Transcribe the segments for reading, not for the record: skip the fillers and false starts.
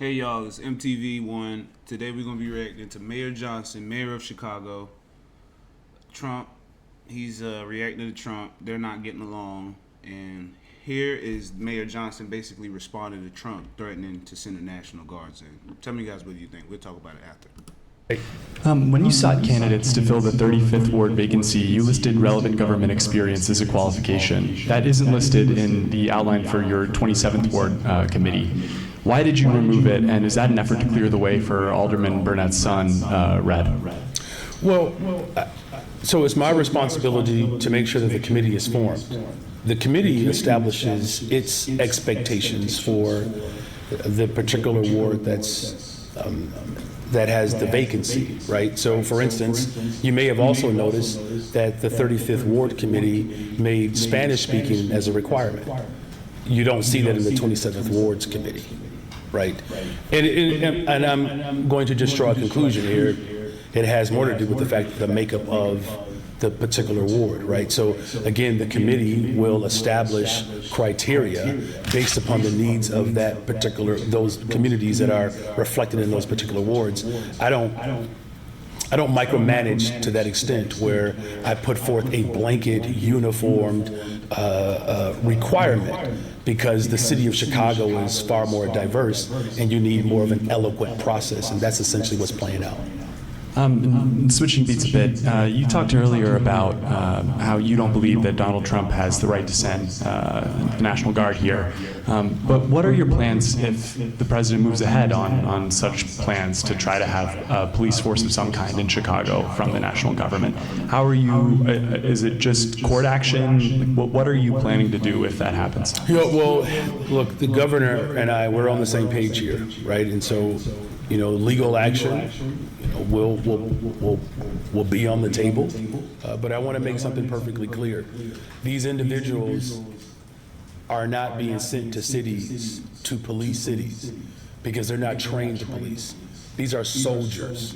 Hey y'all, it's MTV1. Today we're going to be reacting to Mayor Johnson, Mayor of Chicago. Trump, he's reacting to Trump. They're not getting along. And here is Mayor Johnson basically responding to Trump, threatening to send the National Guards in. Tell me guys what you think. We'll talk about it after. When you sought candidates to fill the 35th Ward vacancy, you listed relevant government experience as a qualification. That isn't listed in the outline for your 27th Ward committee. Why did you remove it, and is that an effort to clear the way for Alderman Burnett's son, Red? Well, so it's my responsibility to make sure that the committee is formed. The committee establishes its expectations for the particular ward that has the vacancy, right? So for instance, you may have also noticed that the 35th Ward Committee made Spanish speaking as a requirement. You don't see that in the 27th Ward's Committee, right? And I'm going to just draw a conclusion here. It has more to do with the fact that the makeup of the particular ward, right? So again, the committee will establish criteria based upon the needs of those communities that are reflected in those particular wards. I don't micromanage to that extent where I put forth a blanket, uniformed requirement, because the city of Chicago is far more diverse and you need more of an eloquent process, and that's essentially what's playing out. Switching beats a bit, you talked earlier about how you don't believe that Donald Trump has the right to send the National Guard here. But what are your plans if the president moves ahead on such plans to try to have a police force of some kind in Chicago from the national government? How are you, is it just court action? What are you planning to do if that happens? Well, look, the governor and I, we're on the same page here, right? And so, legal action, will be on the table, but I want to make something perfectly clear. These individuals are not being sent to cities to police cities because they're not trained to police. These are soldiers.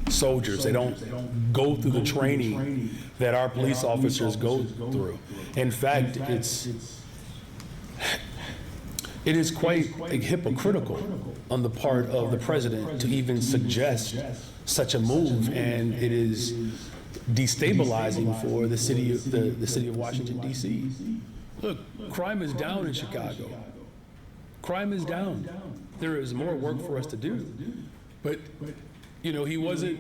They don't go through the training that our police officers go through. In fact, it is quite hypocritical on the part of the president to even suggest such a move, and it is destabilizing for the city of Washington, D.C. Look, crime is down in Chicago. Crime is down. There is more work for us to do. But, he wasn't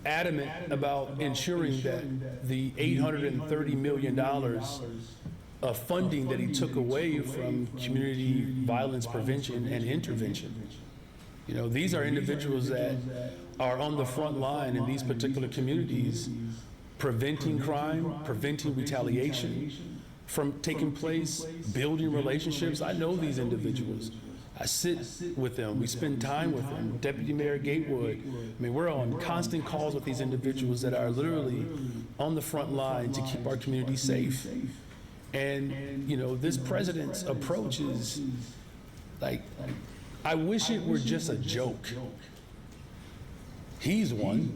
adamant about ensuring that the $830 million of funding that he took away from community violence prevention and intervention. These are individuals that are on the front line in these particular communities, preventing crime, preventing retaliation from taking place, building relationships. I know these individuals. I sit with them. We spend time with them. Deputy Mayor Gatewood. We're on constant calls with these individuals that are literally on the front line to keep our community safe. And, this president's approach is like, I wish it were just a joke. He's one,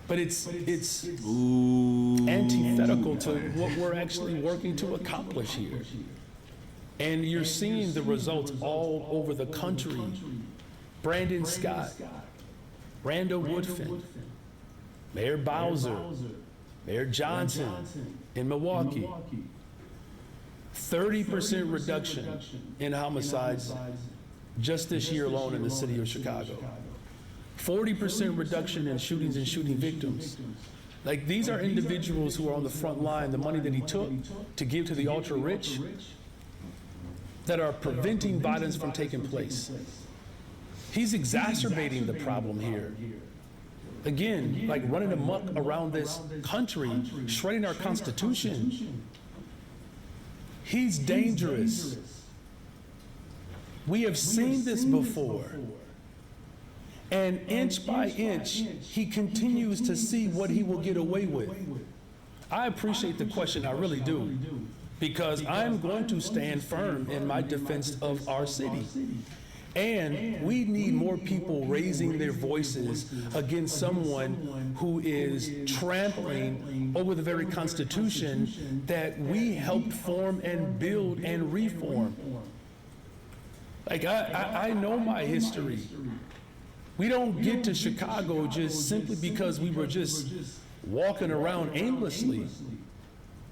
but it's antithetical to what we're actually working to accomplish here. And you're seeing the results all over the country. Brandon Scott, Randall Woodfin, Mayor Bowser, Mayor Johnson in Milwaukee. 30% reduction in homicides just this year alone in the city of Chicago. 40% reduction in shootings and shooting victims. Like, these are individuals who are on the front line. The money that he took to give to the ultra rich that are preventing violence from taking place. He's exacerbating the problem here. Again, like running amok around this country, shredding our Constitution. He's dangerous. We have seen this before. And inch by inch, he continues to see what he will get away with. I appreciate the question, I really do, because I'm going to stand firm in my defense of our city. And we need more people raising their voices against someone who is trampling over the very Constitution that we helped form and build and reform. Like, I know my history. We don't get to Chicago just simply because we were just walking around aimlessly.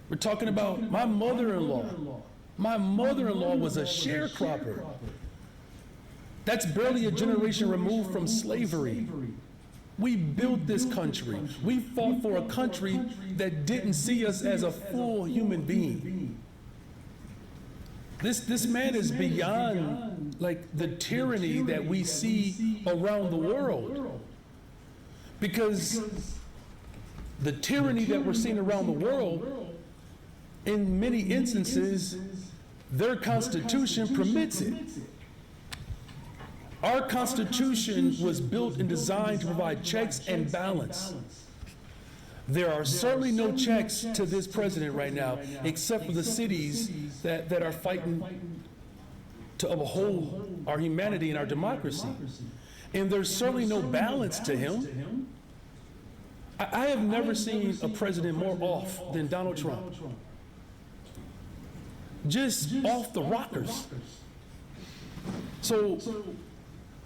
We're talking about my mother-in-law. My mother-in-law was a sharecropper. That's barely a generation removed from slavery. We built this country. We fought for a country that didn't see us as a full human being. This man is beyond like the tyranny that we see around the world. Because the tyranny that we're seeing around the world, in many instances, their constitution permits it. Our Constitution was built and designed to provide checks and balance. There are certainly no checks to this president right now, except for the cities that are fighting to uphold our humanity and our democracy. And there's certainly no balance to him. I have never seen a president more off than Donald Trump. Just off the rockers. So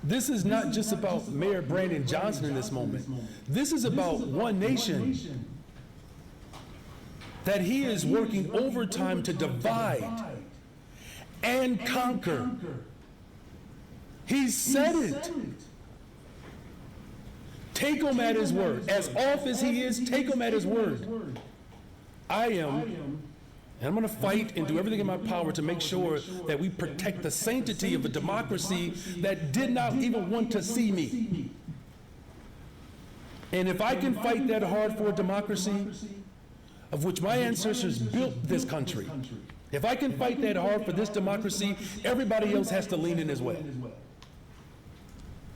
this is not just about Mayor Brandon Johnson in this moment. This is about one nation that he is working overtime to divide and conquer. He said it. Take him at his word. As off as he is, take him at his word. I am. And I'm going to fight and do everything in my power to make sure that we protect the sanctity of a democracy that did not even want to see me. And if I can fight that hard for a democracy of which my ancestors built this country, if I can fight that hard for this democracy, everybody else has to lean in as well.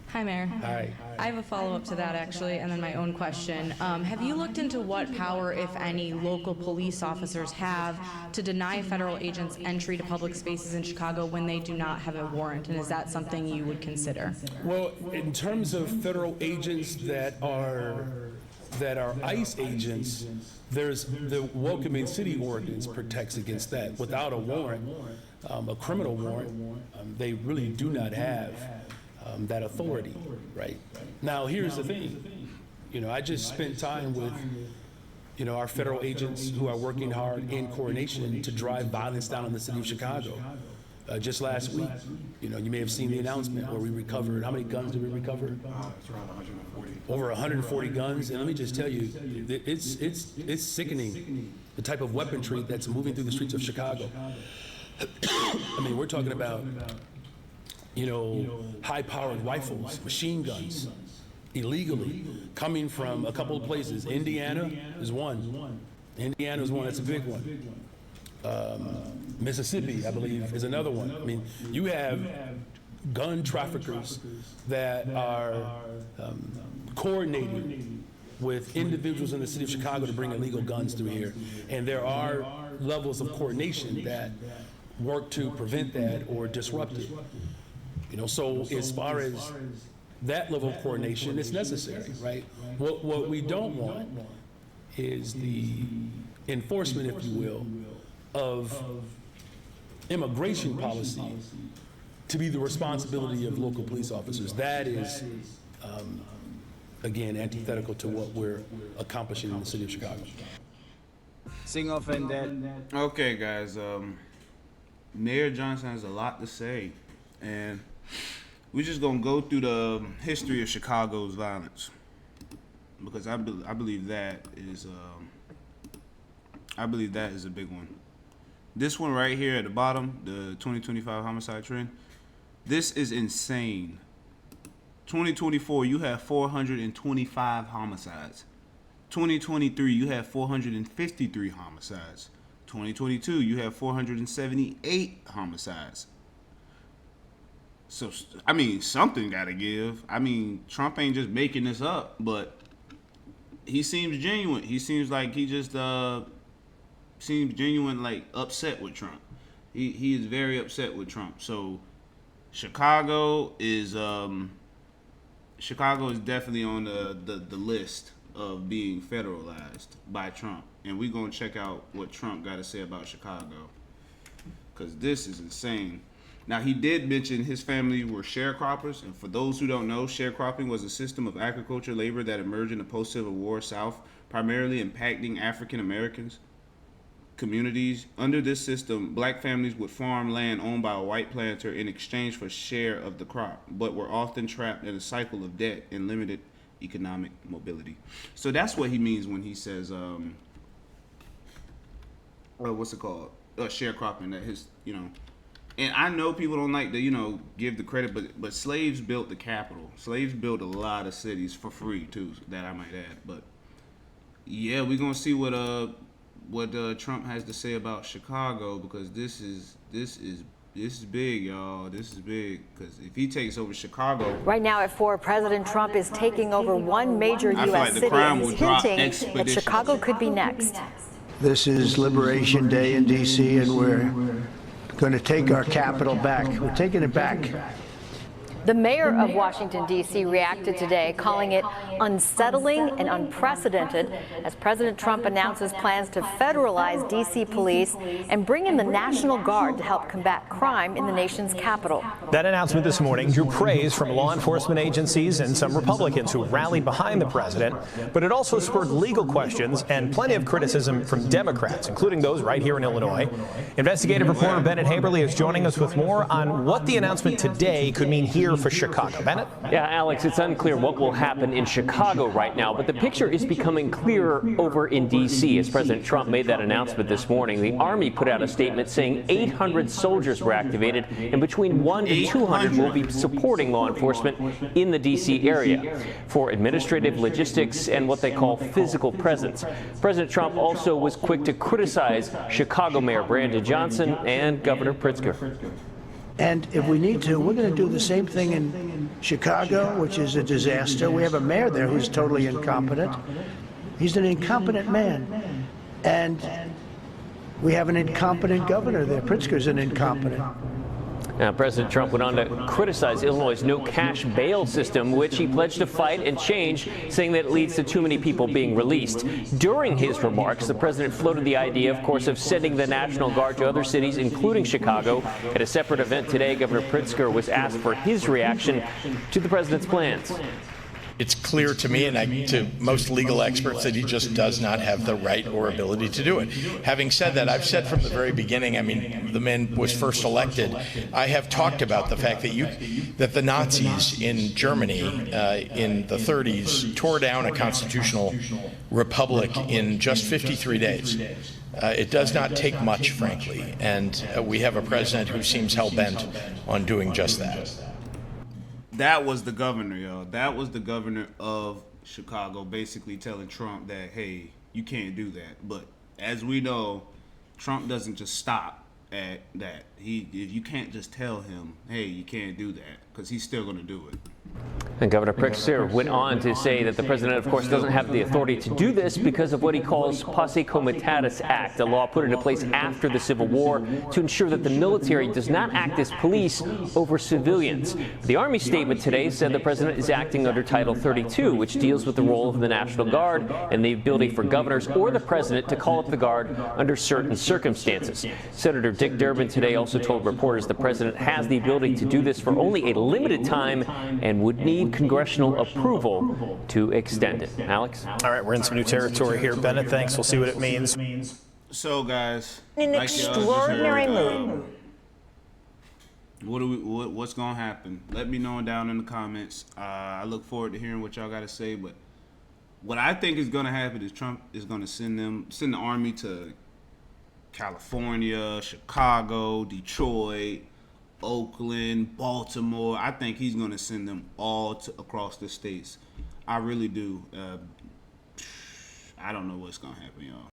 Hi, Mayor. Hi. I have a follow-up to that, actually, and then my own question. Have you looked into what power, if any, local police officers have to deny federal agents entry to public spaces in Chicago when they do not have a warrant, and is that something you would consider? Well, in terms of federal agents that are ICE agents, there's the Welcoming City Ordinance protects against that. Without a warrant, a criminal warrant, they really do not have that authority, right? Now, here's the thing. I just spent time with, our federal agents who are working hard in coordination to drive violence down in the city of Chicago. Just last week, you may have seen the announcement where we recovered, how many guns did we recover? It's around 140. Over 140 guns, and let me just tell you, it's sickening, the type of weaponry that's moving through the streets of Chicago. I mean, we're talking about high-powered rifles, machine guns, illegally, coming from a couple of places. Indiana is one. Indiana is one, that's a big one. Mississippi, I believe, is another one. I mean, you have gun traffickers that are coordinating with individuals in the city of Chicago to bring illegal guns through here. And there are levels of coordination that work to prevent that or disrupt it. So as far as that level of coordination, it's necessary, right? What we don't want is the enforcement, if you will, of immigration policy to be the responsibility of local police officers. That is, again, antithetical to what we're accomplishing in the city of Chicago. Sing off and that. Okay, guys. Mayor Johnson has a lot to say, and we're just gonna go through the history of Chicago's violence, because I believe that is a big one. This one right here at the bottom, the 2025 homicide trend, this is insane. 2024, you have 425 homicides. 2023, you have 453 homicides. 2022, you have 478 homicides. So, I mean, something gotta give. I mean, Trump ain't just making this up, but he seems genuine. He seems like he just seems genuine, like upset with Trump. He is very upset with Trump. So Chicago is definitely on the list of being federalized by Trump, and we're gonna check out what Trump got to say about Chicago, because this is insane. Now, he did mention his family were sharecroppers, and for those who don't know, sharecropping was a system of agriculture labor that emerged in the post-Civil War South, primarily impacting African Americans communities. Under this system, black families would farm land owned by a white planter in exchange for share of the crop, but were often trapped in a cycle of debt and limited economic mobility. So that's what he means when he says, what's it called? Sharecropping. That his, and I know people don't like to, give the credit, but slaves built the capital. Slaves built a lot of cities for free too, that I might add. But yeah, we're gonna see what Trump has to say about Chicago, because this is big, y'all. This is big, because if he takes over Chicago right now at 4, President Trump is taking over one major U.S. city and he's hinting that Chicago could be next. This is Liberation Day in D.C., and we're going to take our capital back. We're taking it back. The mayor of Washington, D.C. reacted today, calling it unsettling and unprecedented as President Trump announces plans to federalize D.C. police and bring in the National Guard to help combat crime in the nation's capital. That announcement this morning drew praise from law enforcement agencies and some Republicans who rallied behind the president, but it also spurred legal questions and plenty of criticism from Democrats, including those right here in Illinois. Investigative reporter Bennett Haberly is joining us with more on what the announcement today could mean here for Chicago. Bennett? Yeah, Alex, it's unclear what will happen in Chicago right now, but the picture is becoming clearer over in D.C. as President Trump made that announcement this morning. The Army put out a statement saying 800 soldiers were activated, and between 1 to 200 will be supporting law enforcement in the D.C. area for administrative logistics and what they call physical presence. President Trump also was quick to criticize Chicago Mayor Brandon Johnson and Governor Pritzker. And if we need to, we're going to do the same thing in Chicago, which is a disaster. We have a mayor there who's totally incompetent. He's an incompetent man. And we have an incompetent governor there. Pritzker's an incompetent. Now, President Trump went on to criticize Illinois' no-cash bail system, which he pledged to fight and change, saying that it leads to too many people being released. During his remarks, the president floated the idea, of course, of sending the National Guard to other cities, including Chicago. At a separate event today, Governor Pritzker was asked for his reaction to the president's plans. It's clear to me and to most legal experts that he just does not have the right or ability to do it. Having said that, I've said from the very beginning, the man was first elected. I have talked about the fact that the Nazis in Germany in the 30s tore down a constitutional republic in just 53 days. It does not take much, frankly, and we have a president who seems hell-bent on doing just that. That was the governor, y'all. That was the governor of Chicago basically telling Trump that, hey, you can't do that. But as we know, Trump doesn't just stop at that. You can't just tell him, hey, you can't do that, because he's still going to do it. And Governor Pritzker went on to say that the president, of course, doesn't have the authority to do this because of what he calls Posse Comitatus Act, a law put into place after the Civil War to ensure that the military does not act as police over civilians. The Army statement today said the president is acting under Title 32, which deals with the role of the National Guard and the ability for governors or the president to call up the Guard under certain circumstances. Senator Dick Durbin today also told reporters the president has the ability to do this for only a limited time and would need congressional approval to extend it. Alex? All right, we're in some new territory here. Bennett, thanks. We'll see what it means. So, guys, An extraordinary move. What's going to happen? Let me know down in the comments. I look forward to hearing what y'all got to say. But what I think is going to happen is Trump is going to send the army to California, Chicago, Detroit, Oakland, Baltimore. I think he's going to send them all across the states. I really do. I don't know what's going to happen, y'all.